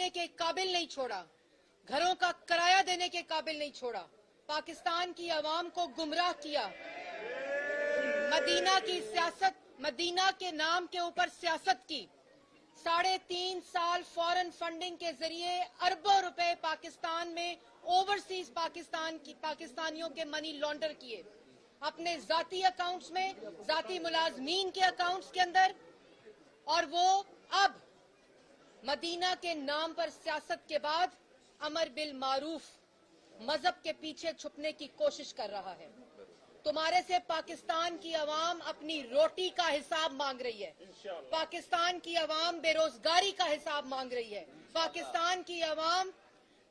बांटने के काबिल नहीं छोड़ा, घरों का किराया देने के काबिल नहीं छोड़ा, पाकिस्तान की आवाम को गुमराह किया, मदीना की सियासत, मदीना के नाम के ऊपर सियासत की, 3.5 साल फॉरेन फंडिंग के जरिए अरबों रुपए पाकिस्तान में ओवरसीज पाकिस्तानियों के मनी लॉन्डर किए, अपने जाती अकाउंट्स में, जाती मुलाजमीन के अकाउंट्स के अंदर, और वो अब मदीना के नाम पर सियासत के बाद अमर बिल मारूफ मजहब के पीछे छुपने की कोशिश कर रहा है। तुम्हारे से पाकिस्तान की आवाम अपनी रोटी का हिसाब मांग रही है, पाकिस्तान की आवाम बेरोजगारी का हिसाब मांग रही है, पाकिस्तान की आवाम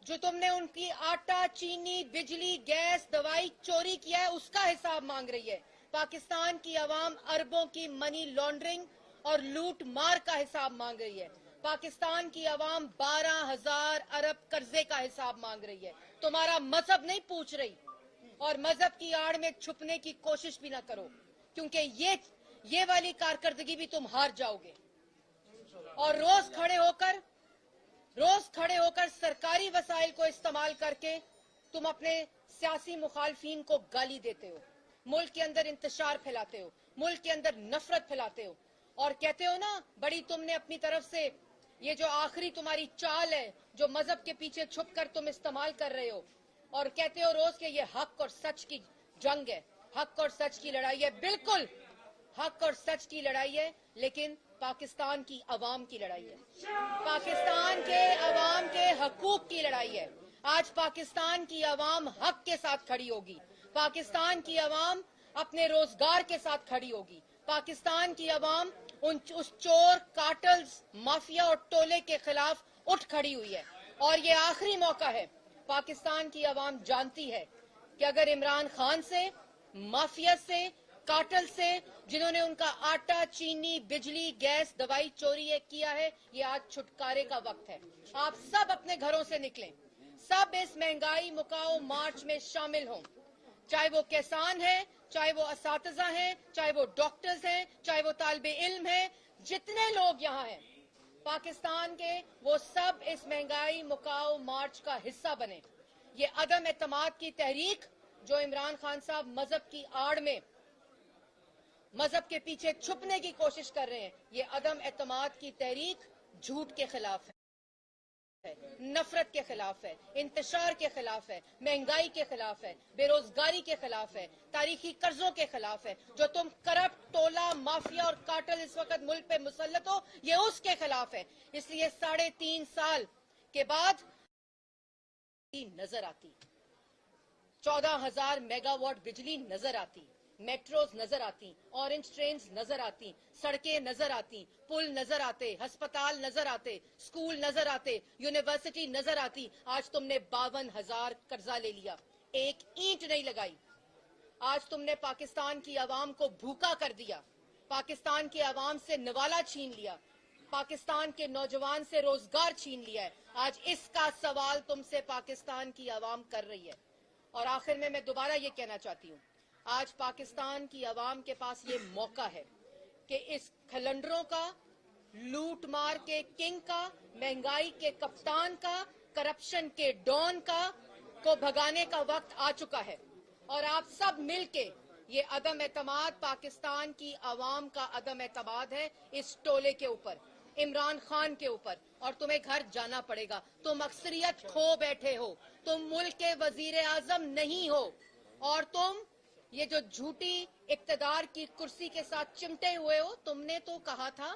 जो तुमने उनकी आटा, चीनी, बिजली, गैस, दवाई चोरी किया है उसका हिसाब मांग रही है, पाकिस्तान की आवाम अरबों की मनी लॉन्ड्रिंग और लूट मार का हिसाब मांग रही है, पाकिस्तान की आवाम 12,000 अरब कर्जे का हिसाब मांग रही है। तुम्हारा मजहब नहीं पूछ रही, और मजहब की आड़ में छुपने की कोशिश भी ना करो, क्योंकि ये वाली कारकर्दगी भी तुम हार जाओगे। और रोज खड़े होकर सरकारी वसाइल को इस्तेमाल करके तुम अपने सियासी मुखालफीन को गाली देते हो, मुल्क के अंदर इंतशार फैलाते हो, मुल्क के अंदर नफरत फैलाते हो, और कहते हो ना बड़ी तुमने अपनी तरफ से ये जो आखिरी तुम्हारी चाल है जो मजहब के पीछे छुप कर तुम इस्तेमाल कर रहे हो, और कहते हो रोज के ये हक और सच की जंग है, हक और सच की लड़ाई है। बिल्कुल हक और सच की लड़ाई है, लेकिन पाकिस्तान की अवाम की लड़ाई है, पाकिस्तान के अवाम के हकूक की लड़ाई है। आज पाकिस्तान की अवाम हक के साथ खड़ी होगी, पाकिस्तान की अवाम अपने रोजगार के साथ खड़ी होगी, पाकिस्तान की अवाम उस चोर, कार्टल्स, माफिया और टोले के खिलाफ उठ खड़ी हुई है। और ये आखिरी मौका है, पाकिस्तान की अवाम जानती है कि अगर इमरान खान से, माफिया से, कार्टल से, जिन्होंने उनका आटा, चीनी, बिजली, गैस, दवाई चोरी किया है, ये आज छुटकारे का वक्त है। आप सब अपने घरों से निकलें, सब इस महंगाई मुकाओ मार्च में शामिल हों, चाहे वो किसान है, चाहे वो असातिज़ा हैं, चाहे वो डॉक्टर्स हैं, चाहे वो तालिबे इल्म हैं, जितने लोग यहाँ हैं पाकिस्तान के, वो सब इस महंगाई मुकाओ मार्च का हिस्सा बने। ये अदम एतमाद की तहरीक जो इमरान खान साहब मजहब की आड़ में, मजहब के पीछे छुपने की कोशिश कर रहे हैं, ये अदम एतमाद की तहरीक झूठ के खिलाफ है, नफरत के खिलाफ है, इंतशार के खिलाफ है, महंगाई के खिलाफ है, बेरोजगारी के खिलाफ है, तारीखी कर्जों के खिलाफ है। जो तुम करप्ट टोला, माफिया और कार्टल इस वक्त मुल्क पे मुसल्लत हो, ये उसके खिलाफ है। इसलिए 3.5 साल के बाद नजर आती, 14,000 मेगावाट बिजली नजर आती, मेट्रोज नजर आती, ऑरेंज ट्रेन्स नजर आती, सड़कें नजर आती, पुल नजर आते, अस्पताल नजर आते, स्कूल नजर आते, यूनिवर्सिटी नजर आती। आज तुमने 52,000 कर्जा ले लिया, एक ईंट नहीं लगाई। आज तुमने पाकिस्तान की आवाम को भूखा कर दिया, पाकिस्तान की आवाम से निवाला छीन लिया, पाकिस्तान के नौजवान से रोजगार छीन लिया है। आज इसका सवाल तुमसे पाकिस्तान की आवाम कर रही है। और आखिर में मैं दोबारा ये कहना चाहती हूँ, आज पाकिस्तान की आवाम के पास ये मौका है कि इस खलंडरों का, लूट मार के किंग का, महंगाई के कप्तान का, करप्शन के डॉन का को भगाने का वक्त आ चुका है। और आप सब मिलके, ये अदम एतमाद पाकिस्तान की आवाम का अदम एतमाद है इस टोले के ऊपर, इमरान खान के ऊपर, और तुम्हें घर जाना पड़ेगा। तुम अक्सरियत खो बैठे हो, तुम मुल्क के वजीर आजम नहीं हो, और तुम ये जो झूठी इक्तदार की कुर्सी के साथ चिमटे हुए हो। तुमने तो कहा था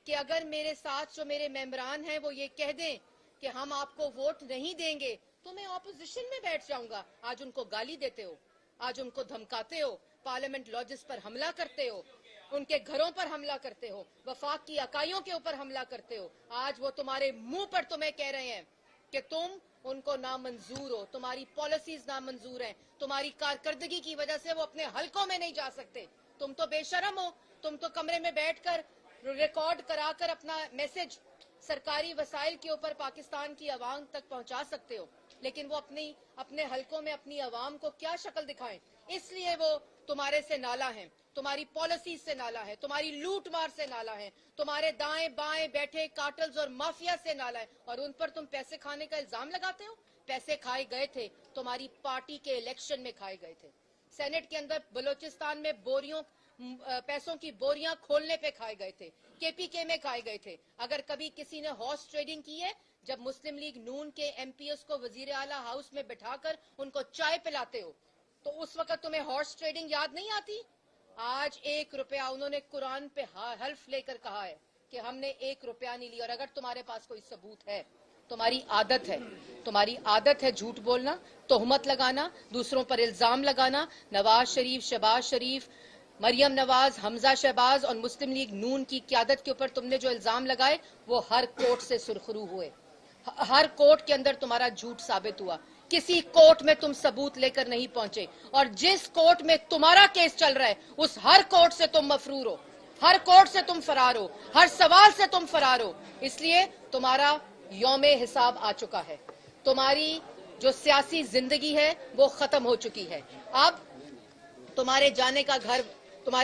कि अगर मेरे साथ जो मेरे मेंबरान हैं वो ये कह दें कि हम आपको वोट नहीं देंगे तो मैं ऑपोजिशन में बैठ जाऊंगा। आज उनको गाली देते हो, आज उनको धमकाते हो, पार्लियामेंट लॉजेस पर हमला करते हो, उनके घरों पर हमला करते हो, वफाक की इकाइयों के ऊपर हमला करते हो। आज वो तुम्हारे मुंह पर तुम्हें कह रहे हैं कि तुम उनको नामंजूर हो, तुम्हारी पॉलिसीज नामंजूर हैं, तुम्हारी कारकर्दगी की वजह से वो अपने हलकों में नहीं जा सकते। तुम तो बेशरम हो, तुम तो कमरे में बैठकर रिकॉर्ड कराकर अपना मैसेज सरकारी वसाइल के ऊपर पाकिस्तान की आवाम तक पहुंचा सकते हो, लेकिन वो अपने हलकों में अपनी आवाम को क्या शक्ल दिखाएं। इसलिए वो तुम्हारे से नाला हैं, तुम्हारी पॉलिसी से नाला है, तुम्हारी लूट मार से नाला है, तुम्हारे दाएं बाएं बैठे कार्टल्स और माफिया से नाला है, और उन पर तुम पैसे खाने का इल्जाम लगाते हो। पैसे खाए गए थे, तुम्हारी पार्टी के इलेक्शन में खाए गए थे। सेनेट के अंदर बलूचिस्तान में पैसों की बोरियां खोलने पे खाए गए थे, केपीके में खाए गए थे। अगर कभी किसी ने हॉर्स ट्रेडिंग की है, जब मुस्लिम लीग नून के एमपीएस को वजीर आला हाउस में बिठाकर उनको चाय पिलाते हो, तो उस वक्त तुम्हें हॉर्स ट्रेडिंग याद नहीं आती? आज 1 रुपया उन्होंने कुरान पे हल्फ लेकर कहा है कि हमने 1 रुपया नहीं लिया। और अगर तुम्हारे पास कोई सबूत है, तुम्हारी आदत है झूठ बोलना, तोहमत लगाना, दूसरों पर इल्जाम लगाना। नवाज शरीफ, शहबाज शरीफ, मरियम नवाज, हमजा शहबाज और मुस्लिम लीग नून की क्यादत के ऊपर तुमने जो इल्जाम लगाए, वो हर कोर्ट से सुरखरू हुए, हर कोर्ट के अंदर तुम्हारा झूठ साबित हुआ। किसी कोर्ट में तुम सबूत लेकर नहीं पहुंचे, और जिस कोर्ट में तुम्हारा केस चल रहा है, उस हर कोर्ट से तुम मफरूर हो, हर कोर्ट से तुम फरार हो, हर सवाल से तुम फरार हो। इसलिए तुम्हारा यौमे हिसाब आ चुका है। तुम्हारी जो सियासी जिंदगी है वो खत्म हो चुकी है। अब तुम्हारे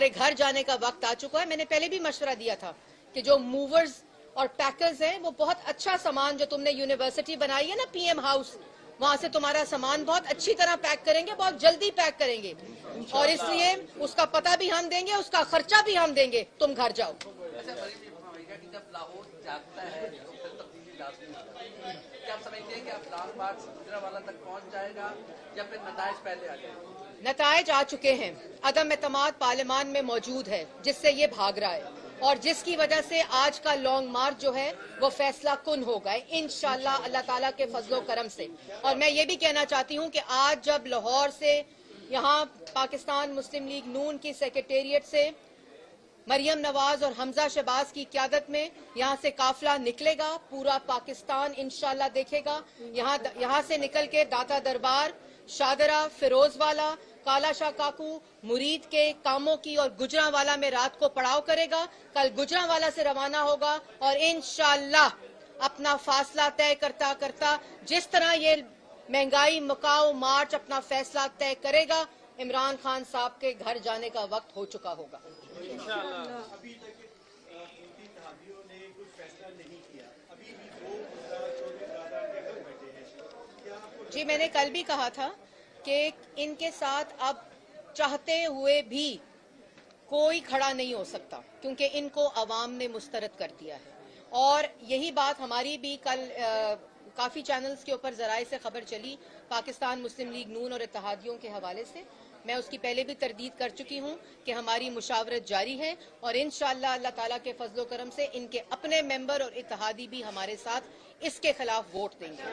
घर जाने का वक्त आ चुका है। मैंने पहले भी मशवरा दिया था कि जो मूवर्स और पैकर्स हैं, वो बहुत अच्छा सामान जो तुमने यूनिवर्सिटी बनाई है ना, पीएम हाउस, वहां से तुम्हारा सामान बहुत अच्छी तरह पैक करेंगे, बहुत जल्दी पैक करेंगे, और इसलिए उसका पता भी हम देंगे, उसका खर्चा भी हम देंगे। तुम घर जाओ। जब लाहौर जागता है तो फिर तब्दीली लाज़मी होता है। क्या आप समझते हैं कि अब लाल बाग से गुजरांवाला तक पहुंच जाएगा या फिर नताइज पहले आ जाएंगे? नताइज आ चुके हैं। अदम एतमाद पार्लियामान में मौजूद है, जिससे ये भाग रहा है, और जिसकी वजह से आज का लॉन्ग मार्च जो है वो फैसला कुन होगा इंशाअल्लाह, अल्लाह ताला के फजलो करम से। और मैं ये भी कहना चाहती हूँ कि आज जब लाहौर से यहाँ पाकिस्तान मुस्लिम लीग नून की सेक्रेटेरिएट से मरियम नवाज और हमजा शहबाज की क्यादत में यहाँ से काफिला निकलेगा, पूरा पाकिस्तान इंशाअल्लाह देखेगा। यहाँ से निकल के दाता दरबार, शादरा, फिरोजवाला, काला शाह काकू, मुरीद के कामों की और गुजरांवाला में रात को पड़ाव करेगा। कल गुजरांवाला से रवाना होगा और इंशाअल्लाह अपना फासला तय करता करता, जिस तरह ये महंगाई मुकाओ मार्च अपना फैसला तय करेगा, इमरान खान साहब के घर जाने का वक्त हो चुका होगा। अभी तक इत्तेहादियों ने कुछ फैसला नहीं किया, अभी भी 2 के घर बैठे हैं। जी, मैंने कल भी कहा था कि इनके साथ अब चाहते हुए भी कोई खड़ा नहीं हो सकता, क्योंकि इनको अवाम ने मुस्तरद कर दिया है। और यही बात हमारी भी कल काफ़ी चैनल्स के ऊपर ज़राए से खबर चली, पाकिस्तान मुस्लिम लीग नून और इत्तेहादियों के हवाले से। मैं उसकी पहले भी तरदीद कर चुकी हूँ कि हमारी मुशावरत जारी है, और इंशाअल्लाह अल्लाह ताला के फजलो करम से इनके अपने मेंबर और इत्तेहादी भी हमारे साथ इसके खिलाफ वोट देंगे।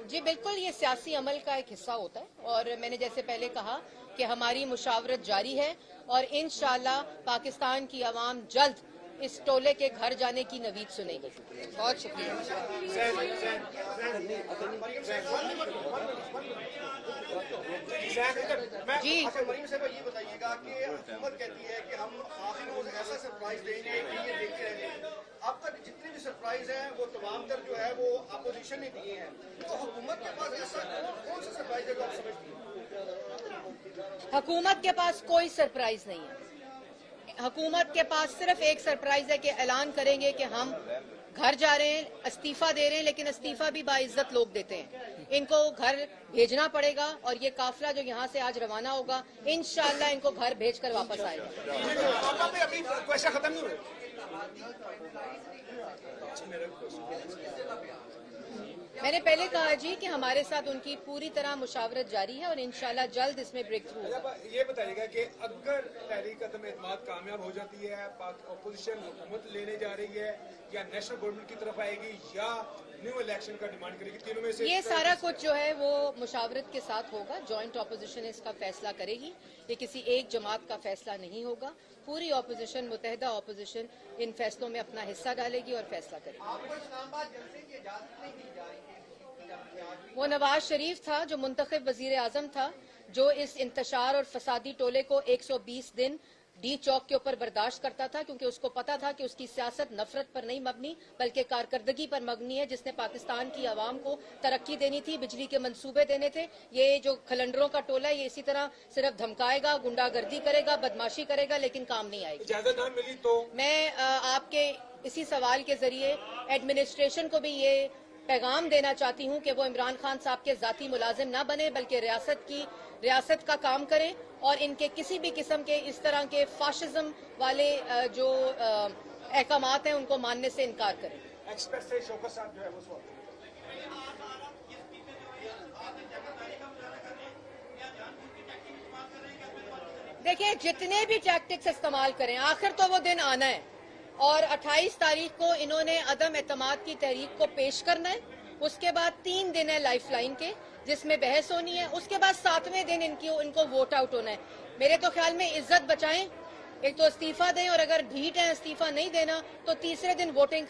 जी बिल्कुल, ये सियासी अमल का एक हिस्सा होता है, और मैंने जैसे पहले कहा कि हमारी मुशावरत जारी है, और इंशाअल्लाह पाकिस्तान की आवाम जल्द इस टोले के घर जाने की नवीद सुनेगी। बहुत शुक्रिया। जी, मरीम साहब ये बताइएगा कि हुकूमत कहती है कि हम आखिर में ऐसा सरप्राइज देंगे कि ये देखते रहेंगे। अब तक जितने भी सरप्राइज हैं वो तमाम तर जो है वो अपोजिशन ने दिए हैं, तो हुकूमत के पास ऐसा कौन सा सरप्राइज है जो आप समझती हैं? हुकूमत के पास कोई सरप्राइज नहीं है। हुकूमत के पास सिर्फ एक सरप्राइज है कि ऐलान करेंगे कि हम घर जा रहे हैं, इस्तीफा दे रहे हैं, लेकिन इस्तीफा भी बाइज्जत लोग देते हैं। इनको घर भेजना पड़ेगा, और ये काफिला जो यहाँ से आज रवाना होगा, इंशाअल्लाह इनको घर भेजकर वापस आएगा। मैंने पहले कहा जी कि हमारे साथ उनकी पूरी तरह मुशावरत जारी है, और इंशाअल्लाह जल्द इसमें ब्रेक थ्रू होगा। ये बताइएगा कि अगर तहरीक अदम एतमाद कामयाब हो जाती है, अपोजिशन हुकूमत लेने जा रही है, या नेशनल गवर्नमेंट की तरफ आएगी, या न्यू इलेक्शन का डिमांड करेगी, तीनों में से ये सारा कुछ जो है वो मुशावरत के साथ होगा। जॉइंट अपोजिशन इसका फैसला करेगी, ये किसी एक जमात का फैसला नहीं होगा। पूरी अपोजिशन, मुतहदा अपोजिशन इन फैसलों में अपना हिस्सा डालेगी और फैसला करेगी। वो नवाज शरीफ था जो मुंतखब वजीर आजम था, जो इस इंतशार और फसादी टोले को 120 दिन डी चौक के ऊपर बर्दाश्त करता था, क्योंकि उसको पता था कि उसकी सियासत नफरत पर नहीं मबनी बल्कि कारकर्दगी पर मबनी है, जिसने पाकिस्तान की आवाम को तरक्की देनी थी, बिजली के मंसूबे देने थे। ये जो खलंडरों का टोला है ये इसी तरह सिर्फ धमकाएगा, गुंडागर्दी करेगा, बदमाशी करेगा, लेकिन काम नहीं आएगी। इजाजत ना मिली तो मैं आपके इसी सवाल के जरिए एडमिनिस्ट्रेशन को भी ये पैगाम देना चाहती हूं कि वो इमरान खान साहब के जाती मुलाजिम ना बने, बल्कि रियासत का काम करें और इनके किसी भी किस्म के इस तरह के फाशिज्म वाले जो अहकामात हैं उनको मानने से इनकार करें। एक्सप्रेस से शौकत साहब जो है वो सवाल। देखिए, जितने भी टैक्टिक्स इस्तेमाल करें, आखिर तो वो दिन आना है और 28 तारीख को इन्होंने अदम एतमाद की तहरीक को पेश करना है। उसके बाद 3 दिन है लाइफलाइन के जिसमें बहस होनी है। उसके बाद 7वें दिन इनको वोट आउट होना है। मेरे तो ख्याल में इज्जत बचाएं, एक तो इस्तीफा दें और अगर ढीठ है इस्तीफा नहीं देना तो तीसरे दिन वोटिंग